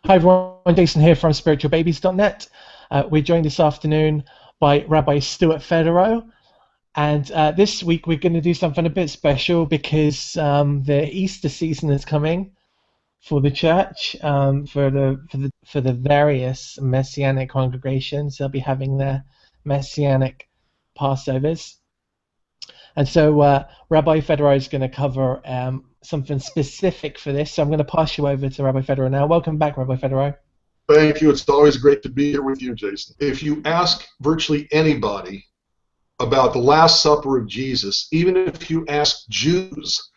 Hi everyone, Jason here from Spiritualbabies.net. We're joined this afternoon by Rabbi Stuart Federer, and this week we're going to do something a bit special because the Easter season is coming for the church, for the various Messianic congregations. They'll be having their Messianic Passovers. And so Rabbi Federer is going to cover something specific for this. So I'm going to pass you over to Rabbi Federer now. Welcome back, Rabbi Federer. Thank you. It's always great to be here with you, Jason. If you ask virtually anybody about the Last Supper of Jesus, even if you ask Jews,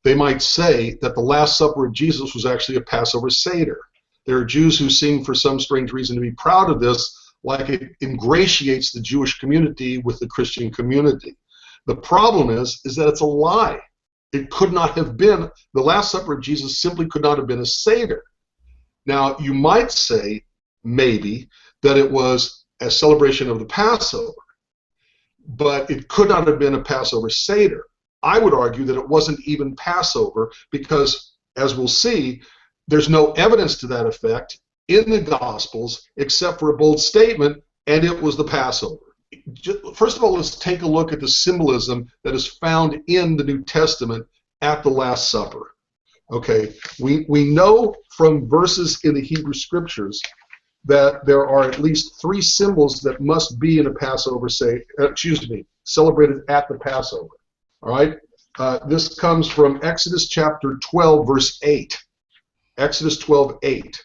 they might say that the Last Supper of Jesus was actually a Passover Seder. There are Jews who seem, for some strange reason, to be proud of this, like it ingratiates the Jewish community with the Christian community. The problem is that it's a lie. It could not have been, the Last Supper of Jesus simply could not have been a Seder. Now, you might say, maybe, that it was a celebration of the Passover, but it could not have been a Passover Seder. I would argue that it wasn't even Passover because, as we'll see, there's no evidence to that effect in the Gospels except for a bold statement, and it was the Passover. First of all, let's take a look at the symbolism that is found in the New Testament at the Last Supper. Okay, we know from verses in the Hebrew Scriptures that there are at least three symbols that must be in a Passover, celebrated at the Passover. All right, this comes from Exodus chapter 12, verse 8. Exodus 12:8.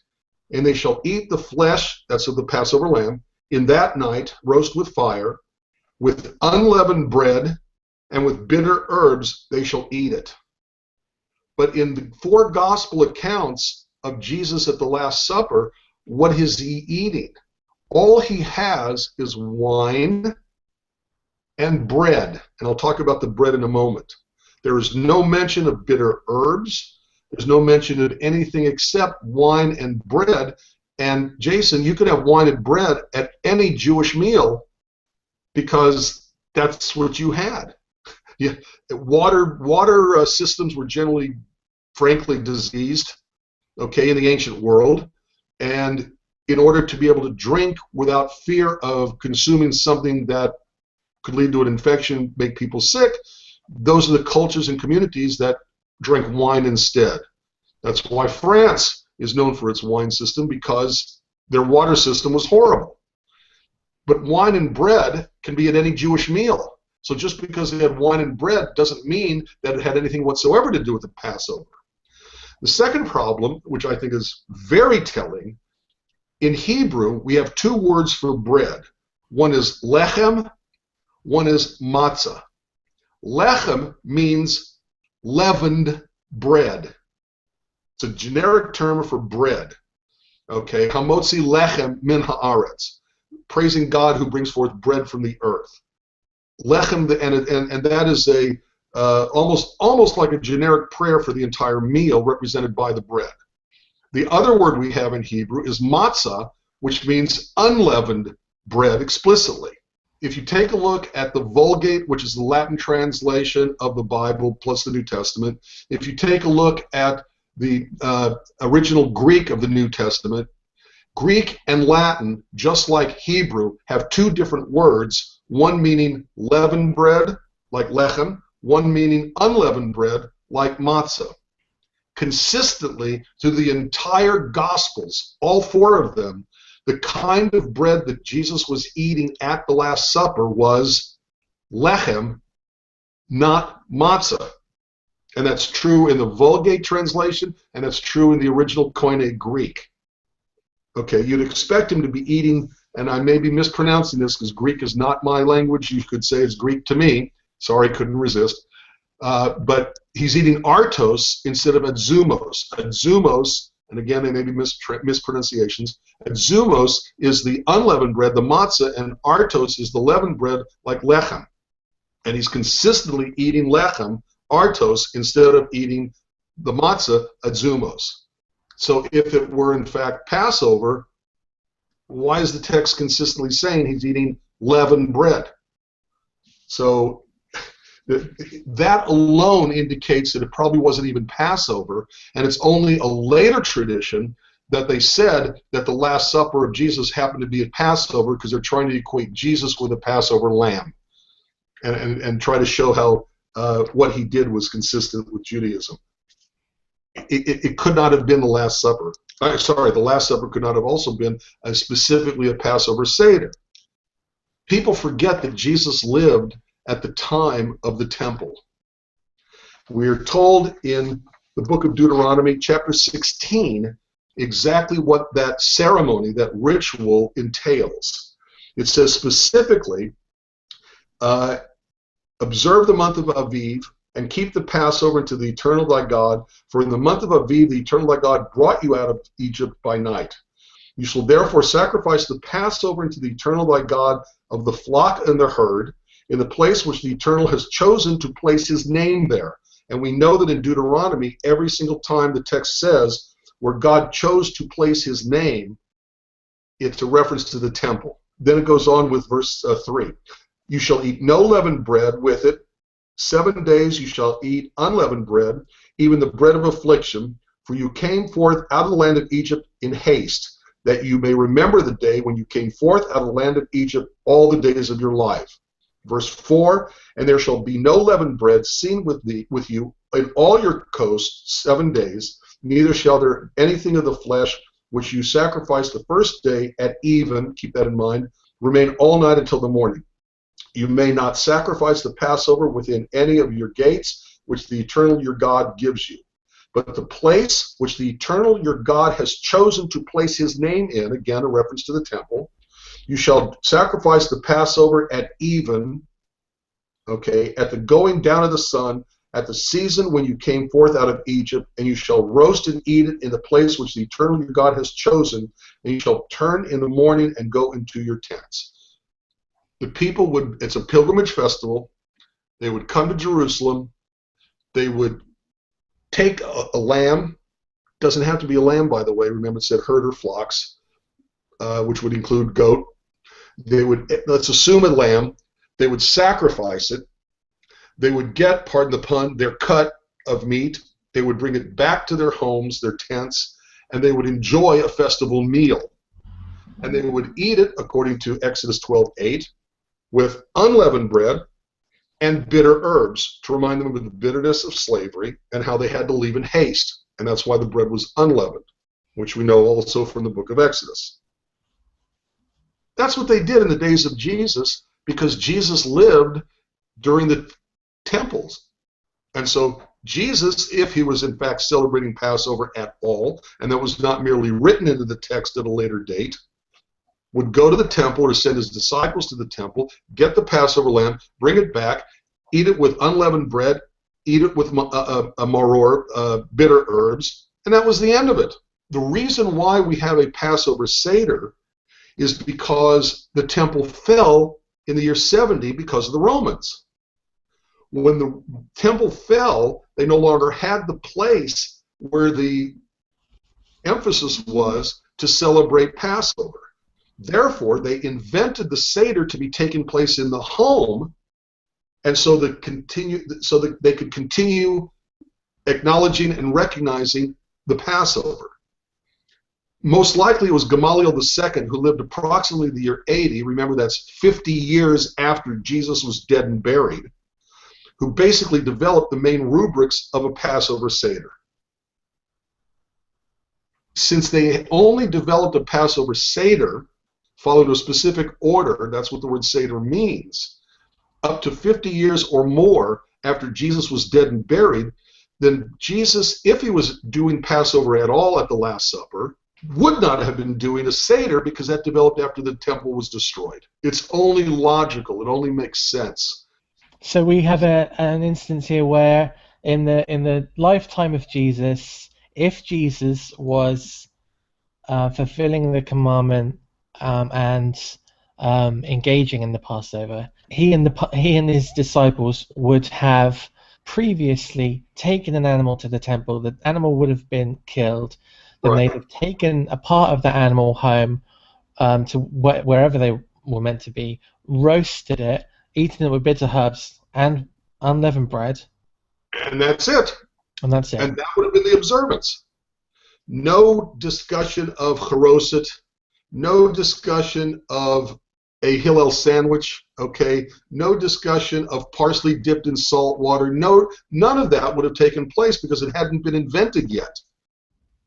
And they shall eat the flesh, that's of the Passover lamb, in that night, roast with fire, with unleavened bread, and with bitter herbs they shall eat it. But in the four gospel accounts of Jesus at the Last Supper, what is he eating? All he has is wine and bread. And I'll talk about the bread in a moment. There is no mention of bitter herbs. There's no mention of anything except wine and bread. And Jason, you could have wine and bread at any Jewish meal because that's what you had. Yeah, water systems were generally, frankly, diseased, okay, in the ancient world. And in order to be able to drink without fear of consuming something that could lead to an infection, make people sick, those are the cultures and communities that drank wine instead. That's why France is known for its wine system, because their water system was horrible. But wine and bread can be at any Jewish meal. So just because it had wine and bread doesn't mean that it had anything whatsoever to do with the Passover. The second problem, which I think is very telling, in Hebrew we have two words for bread. One is lechem, one is matzah. Lechem means leavened bread. It's a generic term for bread. Okay, hamotzi lechem min haaretz, praising God who brings forth bread from the earth. Lechem, and that is a almost like a generic prayer for the entire meal, represented by the bread. The other word we have in Hebrew is matzah, which means unleavened bread explicitly. If you take a look at the Vulgate, which is the Latin translation of the Bible plus the New Testament, if you take a look at the original Greek of the New Testament, Greek and Latin, just like Hebrew, have two different words, one meaning leavened bread, like lechem, one meaning unleavened bread, like matzah. Consistently through the entire Gospels, all four of them, the kind of bread that Jesus was eating at the Last Supper was lechem, not matzah. And that's true in the Vulgate translation, and that's true in the original Koine Greek. Okay, you'd expect him to be eating, and I may be mispronouncing this because Greek is not my language. You could say it's Greek to me. Sorry, couldn't resist. But he's eating artos instead of adzumos. Adzumos, and again, they may be mispronunciations. Adzumos is the unleavened bread, the matzah, and artos is the leavened bread, like lechem. And he's consistently eating lechem, artos, instead of eating the matzah, adzumos. So if it were in fact Passover, why is the text consistently saying he's eating leavened bread? So that alone indicates that it probably wasn't even Passover, and it's only a later tradition that they said that the Last Supper of Jesus happened to be at Passover because they're trying to equate Jesus with a Passover lamb and try to show how what he did was consistent with Judaism. It could not have been the Last Supper. Sorry, the Last Supper could not have also been specifically a Passover Seder. People forget that Jesus lived at the time of the temple. We are told in the book of Deuteronomy, chapter 16, exactly what that ceremony, that ritual entails. It says specifically, observe the month of Aviv and keep the Passover unto the eternal thy God, for in the month of Aviv the eternal thy God brought you out of Egypt by night. You shall therefore sacrifice the Passover unto the eternal thy God of the flock and the herd, in the place which the eternal has chosen to place his name there. And we know that in Deuteronomy, every single time the text says where God chose to place his name, it's a reference to the temple. Then it goes on with verse 3. You shall eat no leavened bread with it. 7 days you shall eat unleavened bread, even the bread of affliction, for you came forth out of the land of Egypt in haste, that you may remember the day when you came forth out of the land of Egypt all the days of your life. Verse 4, and there shall be no leavened bread seen with you in all your coasts 7 days, neither shall there anything of the flesh which you sacrifice the first day at even, keep that in mind, remain all night until the morning. You may not sacrifice the Passover within any of your gates, which the eternal your God gives you. But the place which the eternal your God has chosen to place his name in, again a reference to the temple, you shall sacrifice the Passover at even, okay, at the going down of the sun, at the season when you came forth out of Egypt, and you shall roast and eat it in the place which the eternal your God has chosen, and you shall turn in the morning and go into your tents. The people would, it's a pilgrimage festival, they would come to Jerusalem, they would take a lamb, doesn't have to be a lamb by the way, remember it said herd or flocks, which would include goat. They would, let's assume a lamb, they would sacrifice it, they would get, pardon the pun, their cut of meat, they would bring it back to their homes, their tents, and they would enjoy a festival meal. And they would eat it, according to Exodus 12:8, with unleavened bread and bitter herbs, to remind them of the bitterness of slavery and how they had to leave in haste. And that's why the bread was unleavened, which we know also from the book of Exodus. That's what they did in the days of Jesus, because Jesus lived during the temples. And so Jesus, if he was in fact celebrating Passover at all, and that was not merely written into the text at a later date, would go to the temple or send his disciples to the temple, get the Passover lamb, bring it back, eat it with unleavened bread, eat it with maror, bitter herbs, and that was the end of it. The reason why we have a Passover Seder is because the temple fell in the year 70 because of the Romans. When the temple fell, they no longer had the place where the emphasis was to celebrate Passover. Therefore, they invented the Seder to be taking place in the home, and so that they could continue acknowledging and recognizing the Passover. Most likely it was Gamaliel II, who lived approximately the year 80, remember that's 50 years after Jesus was dead and buried, who basically developed the main rubrics of a Passover Seder. Since they only developed a Passover Seder, followed a specific order, that's what the word Seder means, up to 50 years or more after Jesus was dead and buried, then Jesus, if he was doing Passover at all at the Last Supper, would not have been doing a Seder because that developed after the temple was destroyed. It's only logical. It only makes sense. So we have an instance here where in the lifetime of Jesus, if Jesus was fulfilling the commandment and engaging in the Passover, he and his disciples would have previously taken an animal to the temple. The animal would have been killed. Then Right. they'd have taken a part of the animal home to wherever they were meant to be, roasted it, eaten it with bitter herbs and unleavened bread. And that's it. And that's it. And that would have been the observance. No discussion of Haroset, no discussion of a Hillel sandwich, okay? No discussion of parsley dipped in salt water. No, none of that would have taken place because it hadn't been invented yet.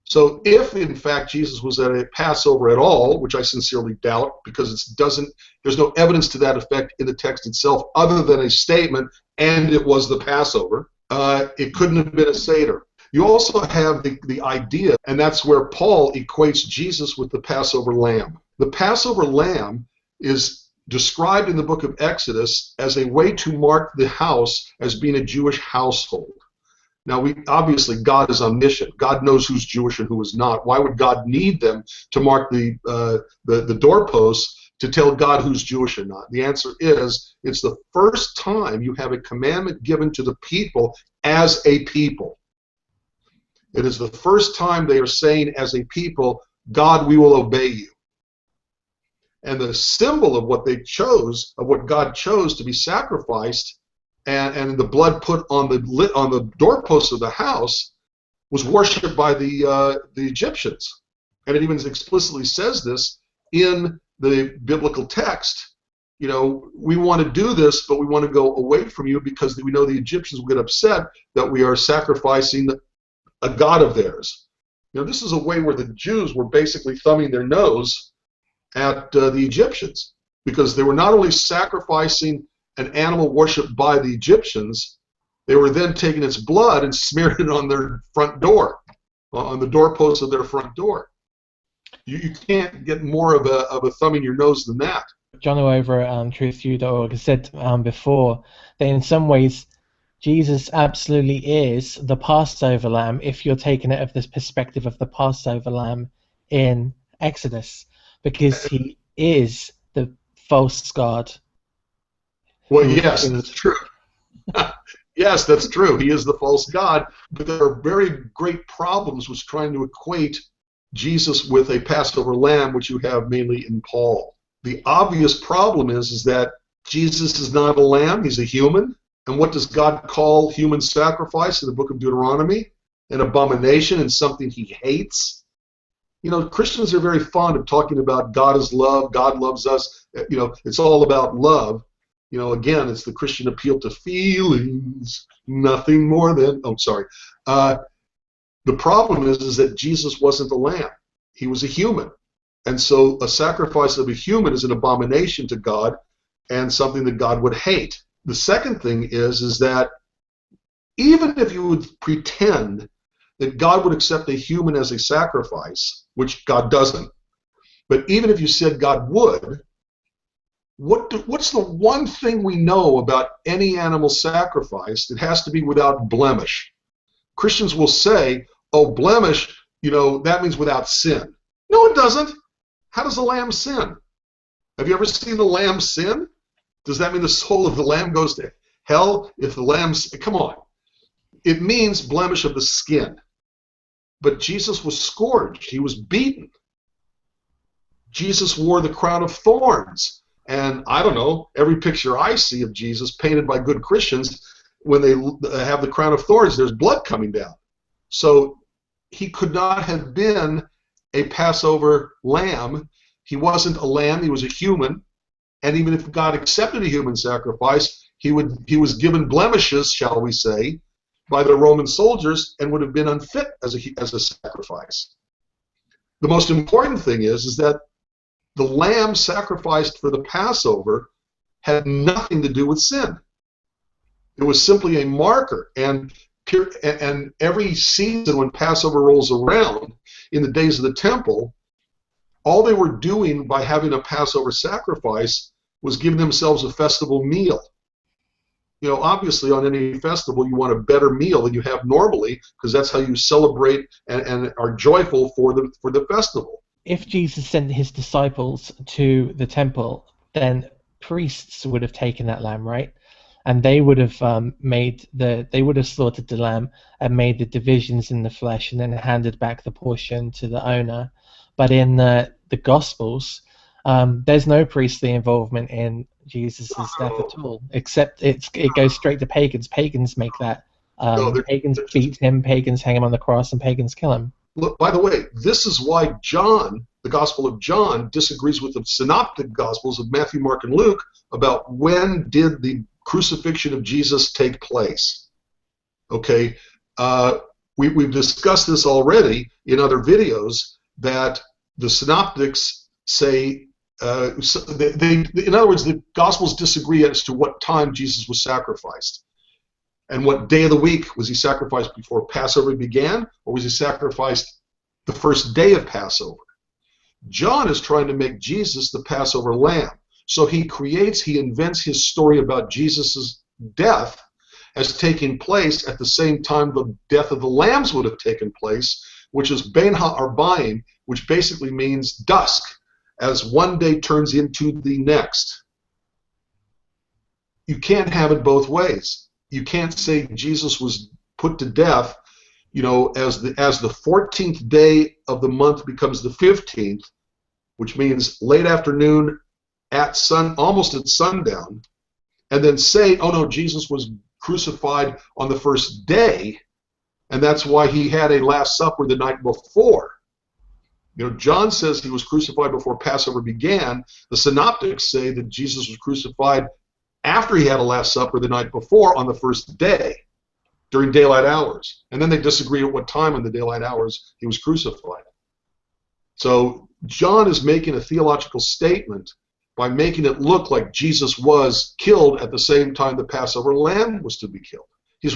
So if, in fact, Jesus was at a Passover at all, which I sincerely doubt because there's no evidence to that effect in the text itself other than a statement, and it was the Passover, it couldn't have been a Seder. You also have the idea, and that's where Paul equates Jesus with the Passover lamb. The Passover lamb is described in the book of Exodus as a way to mark the house as being a Jewish household. Now, obviously, God is omniscient. God knows who's Jewish and who is not. Why would God need them to mark the doorposts to tell God who's Jewish and not? The answer is it's the first time you have a commandment given to the people as a people. It is the first time they are saying as a people, God, we will obey you. And the symbol of what they chose, of what God chose to be sacrificed, and the blood put on the doorposts of the house, was worshipped by the Egyptians. And it even explicitly says this in the biblical text. You know, we want to do this, but we want to go away from you because we know the Egyptians will get upset that we are sacrificing a god of theirs. You know, this is a way where the Jews were basically thumbing their nose at the Egyptians, because they were not only sacrificing an animal worshipped by the Egyptians, they were then taking its blood and smearing it on their front door, on the doorpost of their front door. You can't get more of a thumbing your nose than that. John over at truthview.org has said before that in some ways Jesus absolutely is the Passover lamb if you're taking it of this perspective of the Passover lamb in Exodus, because he is the false god. Well, yes, that's true. Yes, that's true. He is the false god, but there are very great problems with trying to equate Jesus with a Passover lamb, which you have mainly in Paul. The obvious problem is that Jesus is not a lamb, he's a human. And what does God call human sacrifice in the book of Deuteronomy? An abomination and something he hates. You know, Christians are very fond of talking about God is love, God loves us. You know, it's all about love. You know, again, it's the Christian appeal to feelings, nothing more than, the problem is that Jesus wasn't a lamb. He was a human. And so a sacrifice of a human is an abomination to God and something that God would hate. The second thing is that even if you would pretend that God would accept a human as a sacrifice, which God doesn't, but even if you said God would, what's the one thing we know about any animal sacrifice that has to be without blemish? Christians will say, oh, blemish, you know, that means without sin. No, it doesn't. How does a lamb sin? Have you ever seen the lamb sin? Does that mean the soul of the lamb goes to hell if the lamb's... Come on. It means blemish of the skin. But Jesus was scourged. He was beaten. Jesus wore the crown of thorns. And I don't know, every picture I see of Jesus painted by good Christians, when they have the crown of thorns, there's blood coming down. So he could not have been a Passover lamb. He wasn't a lamb. He was a human. And even if God accepted a human sacrifice, he was given blemishes, shall we say, by the Roman soldiers and would have been unfit as a sacrifice. The most important thing is that the lamb sacrificed for the Passover had nothing to do with sin. It was simply a marker. And every season when Passover rolls around in the days of the temple, all they were doing by having a Passover sacrifice was giving themselves a festival meal. You know, obviously on any festival you want a better meal than you have normally, because that's how you celebrate and are joyful for the festival. If Jesus sent his disciples to the temple, then priests would have taken that lamb, right? And they would have they would have slaughtered the lamb and made the divisions in the flesh, and then handed back the portion to the owner. But in the Gospels, there's no priestly involvement in Jesus' death at all, except it goes straight to pagans. Pagans make that. Pagans beat him, pagans hang him on the cross, and pagans kill him. Look, by the way, this is why John, the Gospel of John, disagrees with the synoptic Gospels of Matthew, Mark, and Luke about when did the crucifixion of Jesus take place. Okay, we've discussed this already in other videos, that the synoptics say, in other words, the Gospels disagree as to what time Jesus was sacrificed. And what day of the week was he sacrificed before Passover began, or was he sacrificed the first day of Passover? John is trying to make Jesus the Passover lamb. So he invents his story about Jesus' death as taking place at the same time the death of the lambs would have taken place, which is Ben Ha'arbaim, which basically means dusk, as one day turns into the next. You can't have it both ways. You can't say Jesus was put to death, as the 14th day of the month becomes the 15th, which means late afternoon almost at sundown, and then say, oh no, Jesus was crucified on the first day, and that's why he had a Last Supper the night before. John says he was crucified before Passover began. The synoptics say that Jesus was crucified after he had a Last Supper the night before on the first day, during daylight hours. And then they disagree at what time in the daylight hours he was crucified. So John is making a theological statement by making it look like Jesus was killed at the same time the Passover lamb was to be killed. He's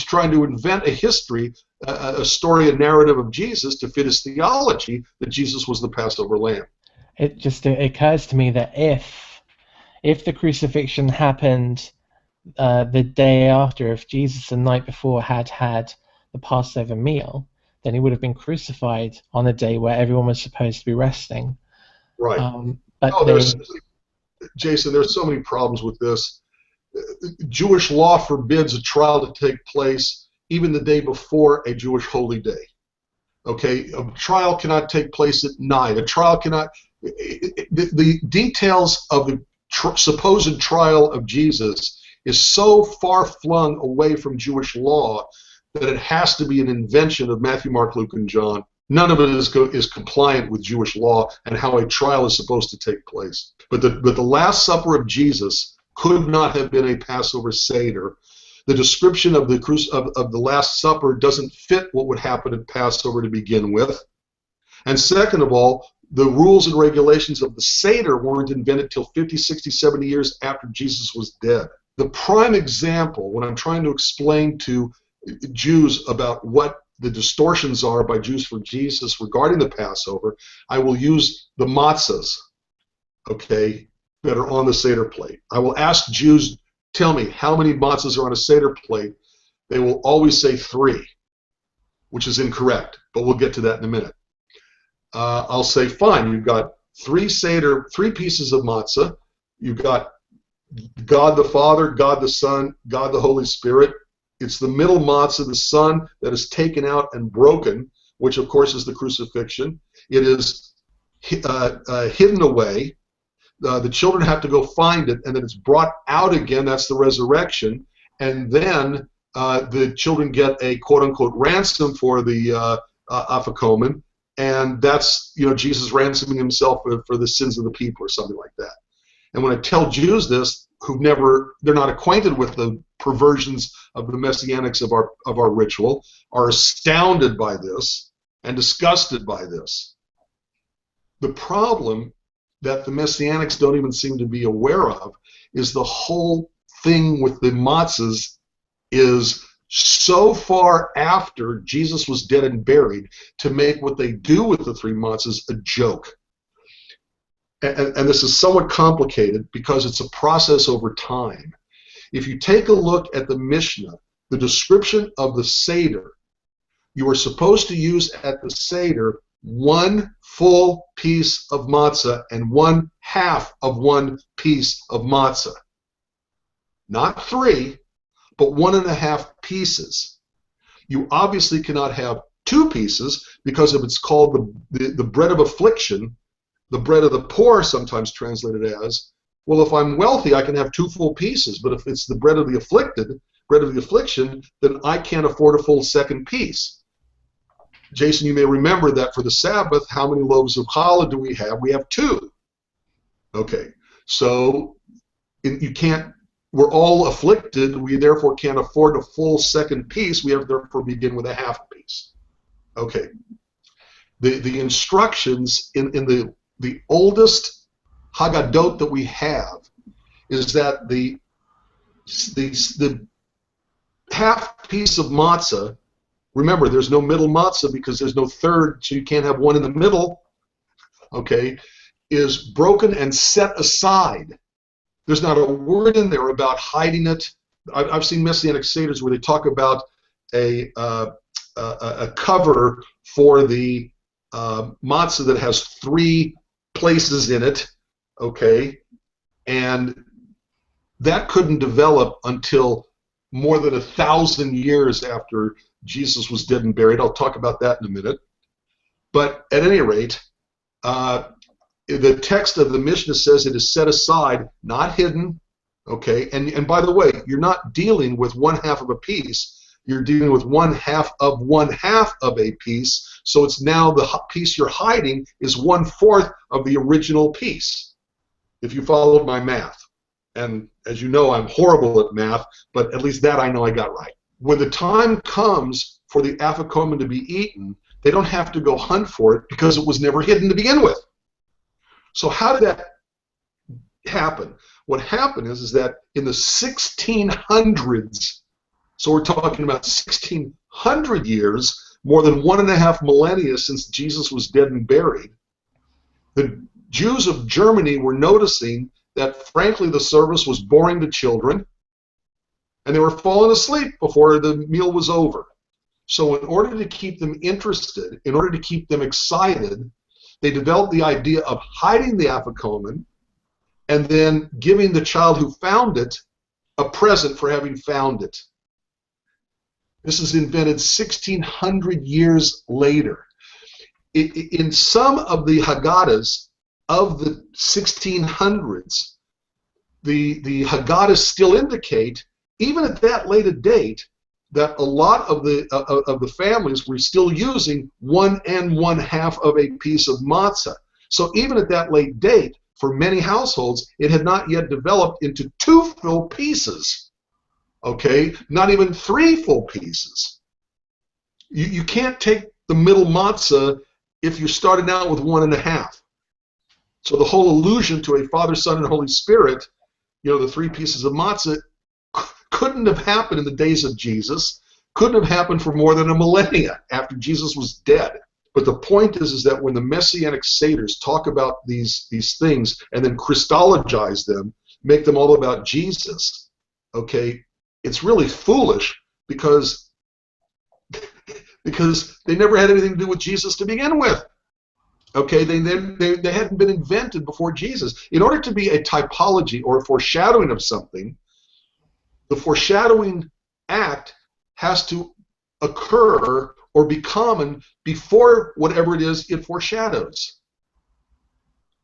trying to invent a history, a story, a narrative of Jesus to fit his theology that Jesus was the Passover lamb. It just occurs to me that if the crucifixion happened the day after, if Jesus the night before had the Passover meal, then he would have been crucified on a day where everyone was supposed to be resting. Right. Jason, there's so many problems with this. Jewish law forbids a trial to take place even the day before a Jewish holy day. Okay, a trial cannot take place at night. A trial cannot. The details of the supposed trial of Jesus is so far flung away from Jewish law that it has to be an invention of Matthew, Mark, Luke, and John. None of it is compliant with Jewish law and how a trial is supposed to take place. But the Last Supper of Jesus could not have been a Passover Seder. The description of the Last Supper doesn't fit what would happen at Passover to begin with. And second of all, the rules and regulations of the Seder weren't invented till 50, 60, 70 years after Jesus was dead. The prime example, when I'm trying to explain to Jews about what the distortions are by Jews for Jesus regarding the Passover, I will use the matzahs, okay, that are on the Seder plate. I will ask Jews, tell me how many matzahs are on a Seder plate. They will always say 3, which is incorrect, but we'll get to that in a minute. I'll say, fine, you've got 3 pieces of matzah. You've got God the Father, God the Son, God the Holy Spirit. It's the middle matzah, the Son, that is taken out and broken, which of course is the crucifixion. It is hidden away. The children have to go find it, and then it's brought out again. That's the resurrection. And then the children get a quote-unquote ransom for the afikomen, and that's Jesus ransoming himself for the sins of the people or something like that. And when I tell Jews this, they're not acquainted with the perversions of the messianics of our ritual, are astounded by this and disgusted by this. The problem that the messianics don't even seem to be aware of is the whole thing with the matzahs is so far after Jesus was dead and buried to make what they do with the 3 matzahs a joke. And this is somewhat complicated because it's a process over time. If you take a look at the Mishnah, the description of the Seder, you are supposed to use at the Seder 1 full piece of matzah and 1/2 of 1 piece of matzah. Not 3, but 1.5 pieces. You obviously cannot have 2 pieces because if it's called the bread of affliction, the bread of the poor, sometimes translated as, well, if I'm wealthy, I can have 2 full pieces, but if it's the bread of the afflicted, bread of the affliction, then I can't afford a full second piece. Jason, you may remember that for the Sabbath, how many loaves of challah do we have? We have 2. Okay, so you can't. We're all afflicted. We therefore can't afford a full second piece. We have therefore begin with a half piece. Okay. The instructions in the oldest Haggadot that we have is that the half piece of matzah. Remember, there's no middle matzah because there's no third, so you can't have one in the middle. Okay, is broken and set aside. There's not a word in there about hiding it. I've seen Messianic Seders where they talk about a cover for the matzah that has 3 places in it, okay, and that couldn't develop until more than 1,000 years after Jesus was dead and buried. I'll talk about that in a minute. But at any rate, the text of the Mishnah says it is set aside, not hidden, okay? And by the way, you're not dealing with 1/2 of a piece. You're dealing with 1/2 of 1/2 of a piece. So it's now the piece you're hiding is 1/4 of the original piece, if you followed my math. And as you know, I'm horrible at math, but at least that I know I got right. When the time comes for the afikomen to be eaten, they don't have to go hunt for it because it was never hidden to begin with. So how did that happen? What happened is that in the 1600s, so we're talking about 1600 years, more than 1.5 millennia since Jesus was dead and buried, the Jews of Germany were noticing that, frankly, the service was boring to children, and they were falling asleep before the meal was over. So in order to keep them interested, in order to keep them excited, they developed the idea of hiding the afikomen and then giving the child who found it a present for having found it. This is invented 1,600 years later. In some of the Haggadahs of the 1600s, the Haggadahs still indicate, even at that late a date, that a lot of the families were still using 1 1/2 of a piece of matzah. So even at that late date, for many households, it had not yet developed into 2 full pieces. Okay, not even 3 full pieces. You can't take the middle matzah if you're starting out with 1 1/2. So the whole allusion to a Father, Son, and Holy Spirit, you know, the 3 pieces of matzah, couldn't have happened in the days of Jesus, couldn't have happened for more than a millennia after Jesus was dead. But the point is that when the Messianic Seders talk about these things and then Christologize them, make them all about Jesus, okay, it's really foolish because they never had anything to do with Jesus to begin with. Okay, they hadn't been invented before Jesus. In order to be a typology or a foreshadowing of something, the foreshadowing act has to occur or be common before whatever it is it foreshadows.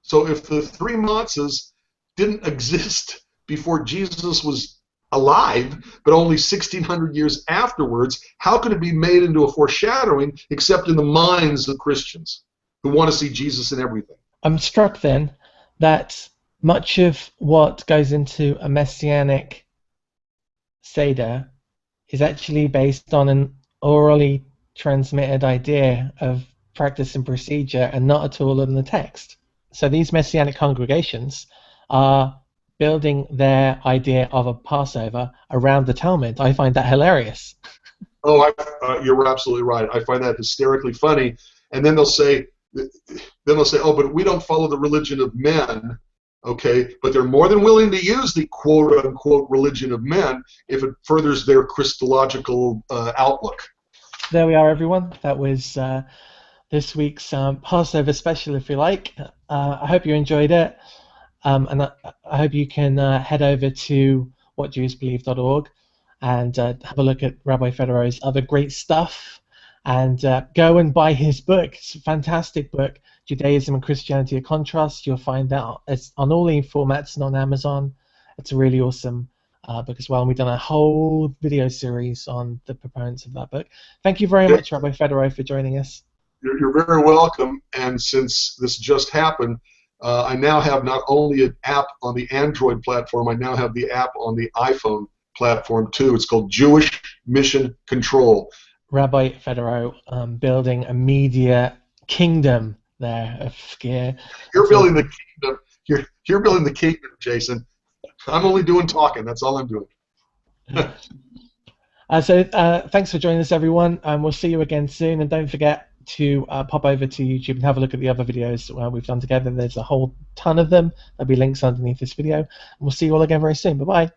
So if the 3 matzahs didn't exist before Jesus was alive, but only 1,600 years afterwards, how could it be made into a foreshadowing except in the minds of Christians who want to see Jesus in everything? I'm struck then that much of what goes into a Messianic Seder is actually based on an orally transmitted idea of practice and procedure and not at all in the text. So these Messianic congregations are building their idea of a Passover around the Talmud. I find that hilarious. Oh, you're absolutely right. I find that hysterically funny. And then they'll say, oh, but we don't follow the religion of men. Okay, but they're more than willing to use the quote-unquote religion of men if it furthers their Christological outlook. There we are, everyone. That was this week's Passover special, if you like. I hope you enjoyed it, and I hope you can head over to whatjewsbelieve.org and have a look at Rabbi Federer's other great stuff, and go and buy his book. It's a fantastic book, Judaism and Christianity: A Contrast. You'll find that it's on all the formats and on Amazon. It's a really awesome book as well, and we've done a whole video series on the proponents of that book. Thank you very much, Rabbi Fedorov, for joining us. You're very welcome. And since this just happened, I now have not only an app on the Android platform, I now have the app on the iPhone platform too. It's called Jewish Mission Control. Rabbi Fedorov, building a media kingdom there of gear. You're building the kingdom. You're building the kingdom, Jason. I'm only doing talking. That's all I'm doing. So thanks for joining us, everyone, and we'll see you again soon. And don't forget to pop over to YouTube and have a look at the other videos we've done together. There's a whole ton of them. There'll be links underneath this video. And we'll see you all again very soon. Bye-bye.